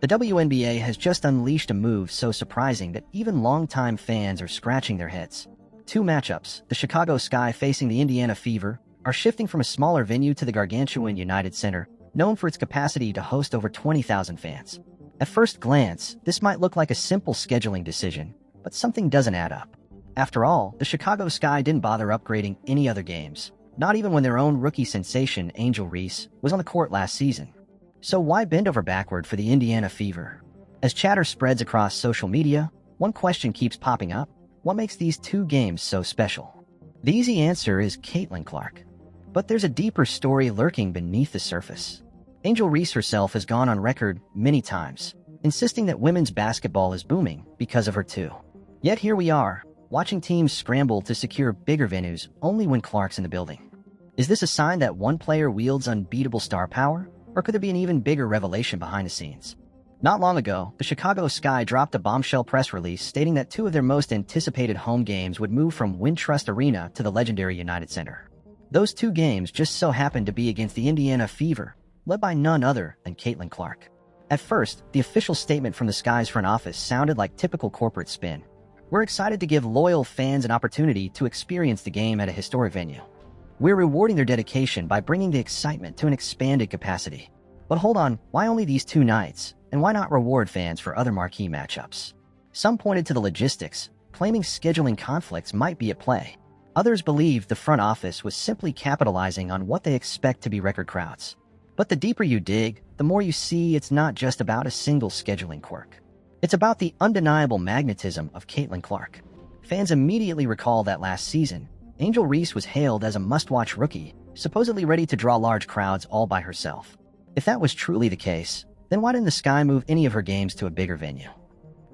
The WNBA has just unleashed a move so surprising that even longtime fans are scratching their heads. Two matchups, the Chicago Sky facing the Indiana Fever, are shifting from a smaller venue to the gargantuan United Center, known for its capacity to host over 20,000 fans. At first glance, this might look like a simple scheduling decision, but something doesn't add up. After all, the Chicago Sky didn't bother upgrading any other games, not even when their own rookie sensation, Angel Reese, was on the court last season. So why bend over backward for the Indiana Fever? As chatter spreads across social media, one question keeps popping up. What makes these two games so special? The easy answer is Caitlin Clark. But there's a deeper story lurking beneath the surface. Angel Reese herself has gone on record many times, insisting that women's basketball is booming because of her too. Yet here we are, watching teams scramble to secure bigger venues only when Clark's in the building. Is this a sign that one player wields unbeatable star power? Or could there be an even bigger revelation behind the scenes? Not long ago, the Chicago Sky dropped a bombshell press release stating that two of their most anticipated home games would move from Wintrust Arena to the legendary United Center. Those two games just so happened to be against the Indiana Fever, led by none other than Caitlin Clark. At first, the official statement from the Sky's front office sounded like typical corporate spin. We're excited to give loyal fans an opportunity to experience the game at a historic venue. We're rewarding their dedication by bringing the excitement to an expanded capacity. But hold on, why only these two nights? And why not reward fans for other marquee matchups? Some pointed to the logistics, claiming scheduling conflicts might be at play. Others believed the front office was simply capitalizing on what they expect to be record crowds. But the deeper you dig, the more you see it's not just about a single scheduling quirk. It's about the undeniable magnetism of Caitlin Clark. Fans immediately recall that last season, Angel Reese was hailed as a must-watch rookie, supposedly ready to draw large crowds all by herself. If that was truly the case, then why didn't the Sky move any of her games to a bigger venue?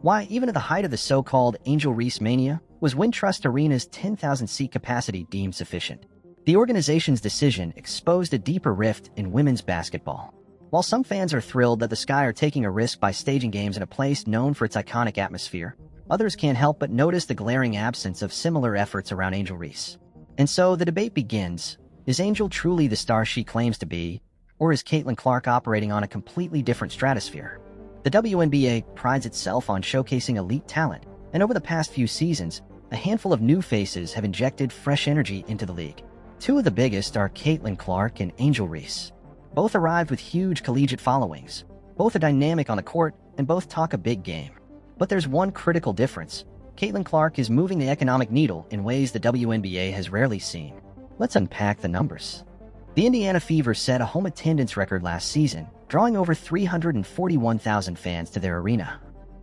Why, even at the height of the so-called Angel Reese mania, was Wintrust Arena's 10,000-seat capacity deemed sufficient? The organization's decision exposed a deeper rift in women's basketball. While some fans are thrilled that the Sky are taking a risk by staging games in a place known for its iconic atmosphere, others can't help but notice the glaring absence of similar efforts around Angel Reese. And so the debate begins. Is Angel truly the star she claims to be, or is Caitlin Clark operating on a completely different stratosphere? The WNBA prides itself on showcasing elite talent, and over the past few seasons, a handful of new faces have injected fresh energy into the league. Two of the biggest are Caitlin Clark and Angel Reese. Both arrived with huge collegiate followings. Both are dynamic on the court, and both talk a big game. But there's one critical difference. Caitlin Clark is moving the economic needle in ways the WNBA has rarely seen. Let's unpack the numbers. The Indiana Fever set a home attendance record last season, drawing over 341,000 fans to their arena.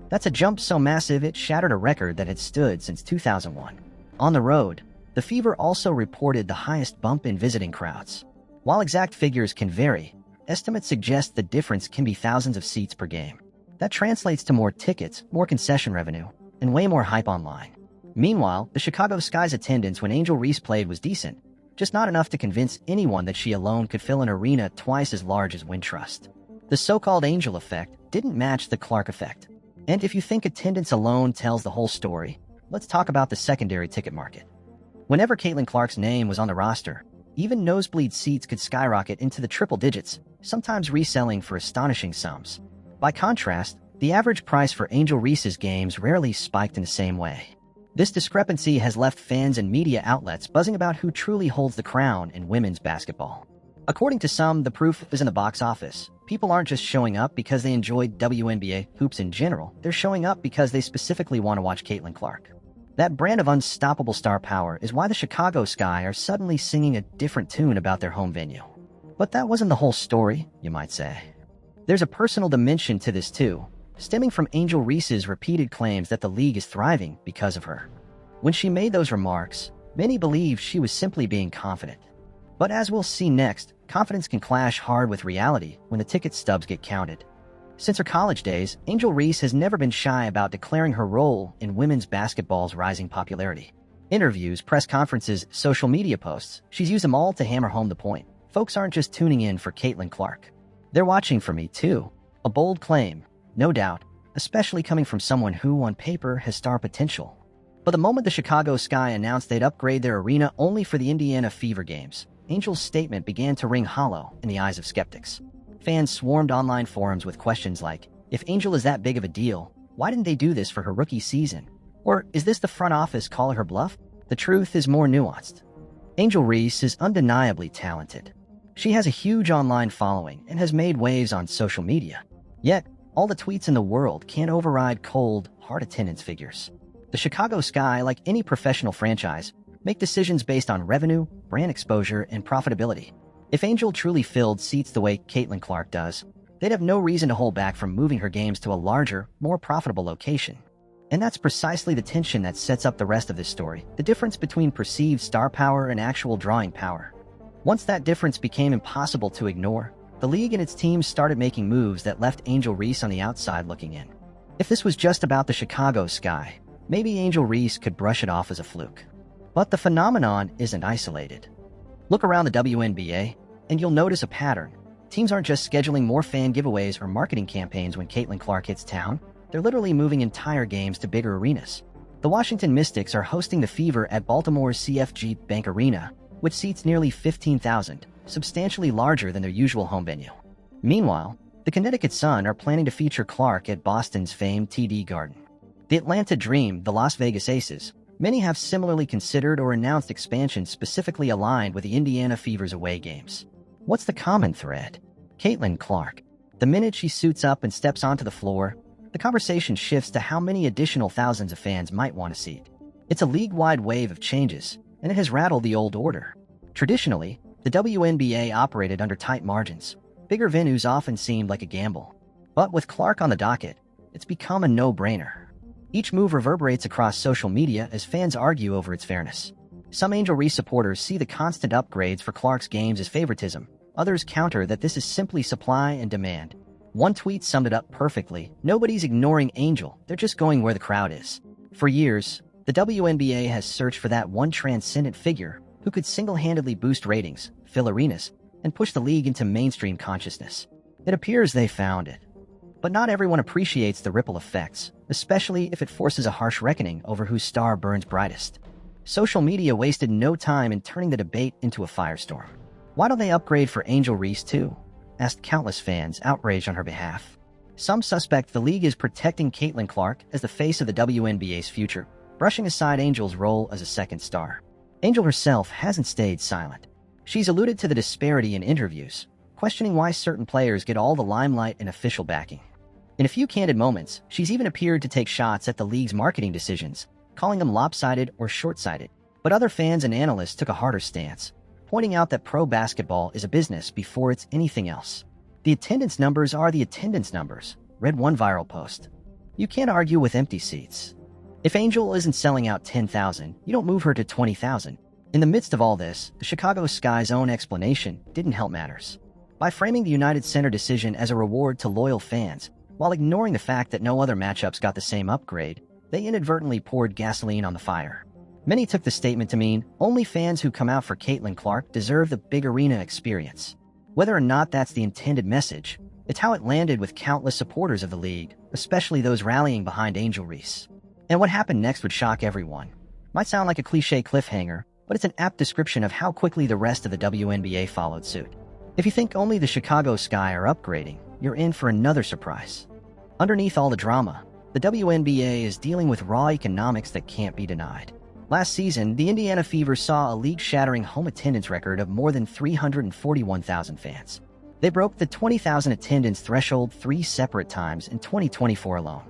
That's a jump so massive it shattered a record that had stood since 2001. On the road, the Fever also reported the highest bump in visiting crowds. While exact figures can vary, estimates suggest the difference can be thousands of seats per game. That translates to more tickets, more concession revenue, and way more hype online. Meanwhile, the Chicago Sky's attendance when Angel Reese played was decent, just not enough to convince anyone that she alone could fill an arena twice as large as Wintrust. The so-called Angel effect didn't match the Clark effect. And if you think attendance alone tells the whole story, let's talk about the secondary ticket market. Whenever Caitlin Clark's name was on the roster, even nosebleed seats could skyrocket into the triple digits, sometimes reselling for astonishing sums. By contrast, the average price for Angel Reese's games rarely spiked in the same way. This discrepancy has left fans and media outlets buzzing about who truly holds the crown in women's basketball. According to some, the proof is in the box office. People aren't just showing up because they enjoy WNBA hoops in general. They're showing up because they specifically want to watch Caitlin Clark. That brand of unstoppable star power is why the Chicago Sky are suddenly singing a different tune about their home venue. But that wasn't the whole story, you might say. There's a personal dimension to this too, stemming from Angel Reese's repeated claims that the league is thriving because of her. When she made those remarks, many believed she was simply being confident. But as we'll see next, confidence can clash hard with reality when the ticket stubs get counted. Since her college days, Angel Reese has never been shy about declaring her role in women's basketball's rising popularity. Interviews, press conferences, social media posts, she's used them all to hammer home the point. Folks aren't just tuning in for Caitlin Clark. They're watching for me too. A bold claim, no doubt, especially coming from someone who, on paper, has star potential. But the moment the Chicago Sky announced they'd upgrade their arena only for the Indiana Fever games, Angel's statement began to ring hollow in the eyes of skeptics. Fans swarmed online forums with questions like, If Angel is that big of a deal, why didn't they do this for her rookie season? Or is this the front office calling her bluff? The truth is more nuanced. Angel Reese is undeniably talented. She has a huge online following and has made waves on social media. Yet, all the tweets in the world can't override cold, hard attendance figures. The Chicago Sky, like any professional franchise, make decisions based on revenue, brand exposure, and profitability. If Angel truly filled seats the way Caitlin Clark does, they'd have no reason to hold back from moving her games to a larger, more profitable location. And that's precisely the tension that sets up the rest of this story, the difference between perceived star power and actual drawing power. Once that difference became impossible to ignore, the league and its teams started making moves that left Angel Reese on the outside looking in. If this was just about the Chicago Sky, maybe Angel Reese could brush it off as a fluke. But the phenomenon isn't isolated. Look around the WNBA, and you'll notice a pattern. Teams aren't just scheduling more fan giveaways or marketing campaigns when Caitlin Clark hits town. They're literally moving entire games to bigger arenas. The Washington Mystics are hosting the Fever at Baltimore's CFG Bank Arena, which seats nearly 15,000, substantially larger than their usual home venue. Meanwhile, the Connecticut Sun are planning to feature Clark at Boston's famed TD Garden. The Atlanta Dream, the Las Vegas Aces, many have similarly considered or announced expansion specifically aligned with the Indiana Fever's away games. What's the common thread? Caitlin Clark. The minute she suits up and steps onto the floor, the conversation shifts to how many additional thousands of fans might want a seat. It's a league-wide wave of changes, and it has rattled the old order. Traditionally, the WNBA operated under tight margins. Bigger venues often seemed like a gamble. But with Clark on the docket, it's become a no-brainer. Each move reverberates across social media as fans argue over its fairness. Some Angel Reese supporters see the constant upgrades for Clark's games as favoritism. Others counter that this is simply supply and demand. One tweet summed it up perfectly. Nobody's ignoring Angel, they're just going where the crowd is. For years, the WNBA has searched for that one transcendent figure who could single-handedly boost ratings, fill arenas, and push the league into mainstream consciousness. It appears they found it. But not everyone appreciates the ripple effects, especially if it forces a harsh reckoning over whose star burns brightest. Social media wasted no time in turning the debate into a firestorm. Why don't they upgrade for Angel Reese too? Asked countless fans, outraged on her behalf. Some suspect the league is protecting Caitlin Clark as the face of the WNBA's future, brushing aside Angel's role as a second star. Angel herself hasn't stayed silent. She's alluded to the disparity in interviews, questioning why certain players get all the limelight and official backing. In a few candid moments, she's even appeared to take shots at the league's marketing decisions, calling them lopsided or short-sighted. But other fans and analysts took a harder stance, pointing out that pro basketball is a business before it's anything else. The attendance numbers are the attendance numbers, read one viral post. You can't argue with empty seats. If Angel isn't selling out 10,000, you don't move her to 20,000. In the midst of all this, the Chicago Sky's own explanation didn't help matters. By framing the United Center decision as a reward to loyal fans, while ignoring the fact that no other matchups got the same upgrade, they inadvertently poured gasoline on the fire. Many took the statement to mean only fans who come out for Caitlin Clark deserve the big arena experience. Whether or not that's the intended message, it's how it landed with countless supporters of the league, especially those rallying behind Angel Reese. And what happened next would shock everyone. Might sound like a cliché cliffhanger, but it's an apt description of how quickly the rest of the WNBA followed suit. If you think only the Chicago Sky are upgrading, you're in for another surprise. Underneath all the drama, the WNBA is dealing with raw economics that can't be denied. Last season, the Indiana Fever saw a league-shattering home attendance record of more than 341,000 fans. They broke the 20,000 attendance threshold 3 separate times in 2024 alone.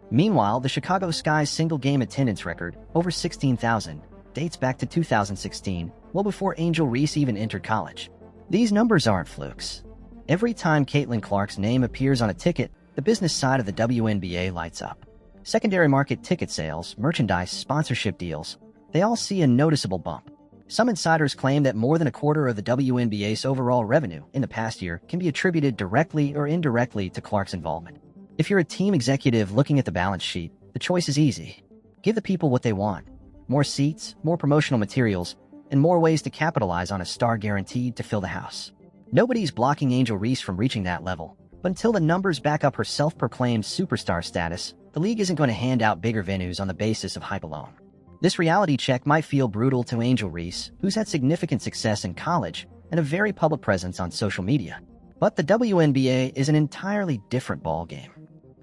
Meanwhile, the Chicago Sky's single-game attendance record, over 16,000, dates back to 2016, well before Angel Reese even entered college. These numbers aren't flukes. Every time Caitlin Clark's name appears on a ticket, the business side of the WNBA lights up. Secondary market ticket sales, merchandise, sponsorship deals, they all see a noticeable bump. Some insiders claim that more than a quarter of the WNBA's overall revenue in the past year can be attributed directly or indirectly to Clark's involvement. If you're a team executive looking at the balance sheet, the choice is easy. Give the people what they want. More seats, more promotional materials, and more ways to capitalize on a star guaranteed to fill the house. Nobody's blocking Angel Reese from reaching that level, but until the numbers back up her self-proclaimed superstar status, the league isn't going to hand out bigger venues on the basis of hype alone. This reality check might feel brutal to Angel Reese, who's had significant success in college and a very public presence on social media. But the WNBA is an entirely different ballgame.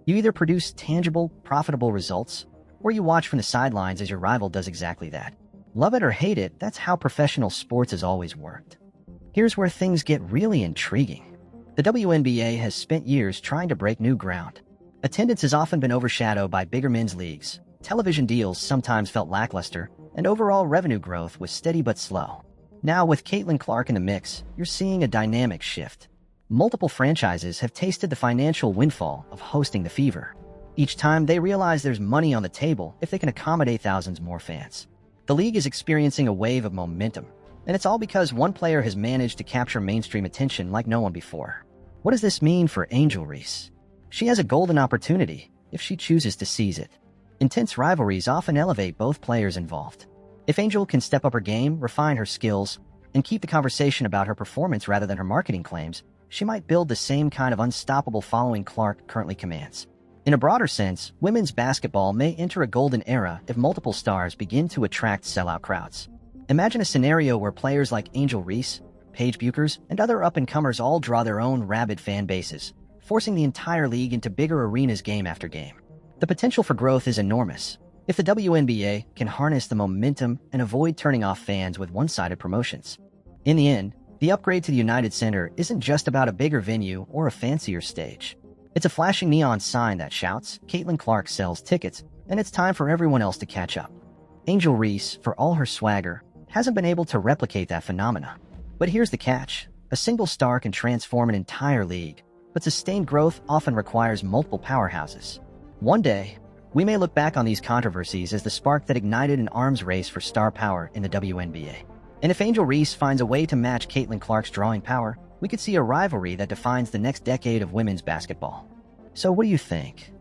You either produce tangible, profitable results, or you watch from the sidelines as your rival does exactly that. Love it or hate it, that's how professional sports has always worked. Here's where things get really intriguing. The WNBA has spent years trying to break new ground. Attendance has often been overshadowed by bigger men's leagues. Television deals sometimes felt lackluster, and overall revenue growth was steady but slow. Now, with Caitlin Clark in the mix, you're seeing a dynamic shift. Multiple franchises have tasted the financial windfall of hosting the Fever. Each time, they realize there's money on the table if they can accommodate thousands more fans. The league is experiencing a wave of momentum, and it's all because one player has managed to capture mainstream attention like no one before. What does this mean for Angel Reese? She has a golden opportunity if she chooses to seize it. Intense rivalries often elevate both players involved. If Angel can step up her game, refine her skills, and keep the conversation about her performance rather than her marketing claims, she might build the same kind of unstoppable following Clark currently commands. In a broader sense, women's basketball may enter a golden era if multiple stars begin to attract sellout crowds. Imagine a scenario where players like Angel Reese, Paige Buchers, and other up-and-comers all draw their own rabid fan bases, forcing the entire league into bigger arenas game after game. The potential for growth is enormous if the WNBA can harness the momentum and avoid turning off fans with one-sided promotions. In the end, the upgrade to the United Center isn't just about a bigger venue or a fancier stage. It's a flashing neon sign that shouts, "Caitlin Clark sells tickets, and it's time for everyone else to catch up." Angel Reese, for all her swagger, hasn't been able to replicate that phenomena. But here's the catch. A single star can transform an entire league, but sustained growth often requires multiple powerhouses. One day, we may look back on these controversies as the spark that ignited an arms race for star power in the WNBA. And if Angel Reese finds a way to match Caitlin Clark's drawing power, we could see a rivalry that defines the next decade of women's basketball. So what do you think?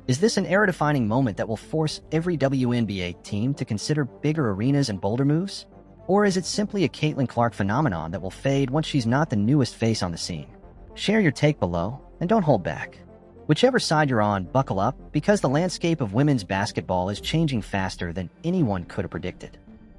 Is this an era-defining moment that will force every WNBA team to consider bigger arenas and bolder moves? Or is it simply a Caitlin Clark phenomenon that will fade once she's not the newest face on the scene? Share your take below, and don't hold back. Whichever side you're on, buckle up, because the landscape of women's basketball is changing faster than anyone could have predicted.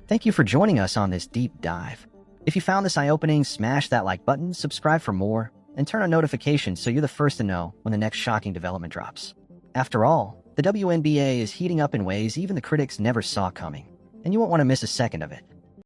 Thank you for joining us on this deep dive. If you found this eye-opening, smash that like button, subscribe for more, and turn on notifications so you're the first to know when the next shocking development drops. After all, the WNBA is heating up in ways even the critics never saw coming, and you won't want to miss a second of it.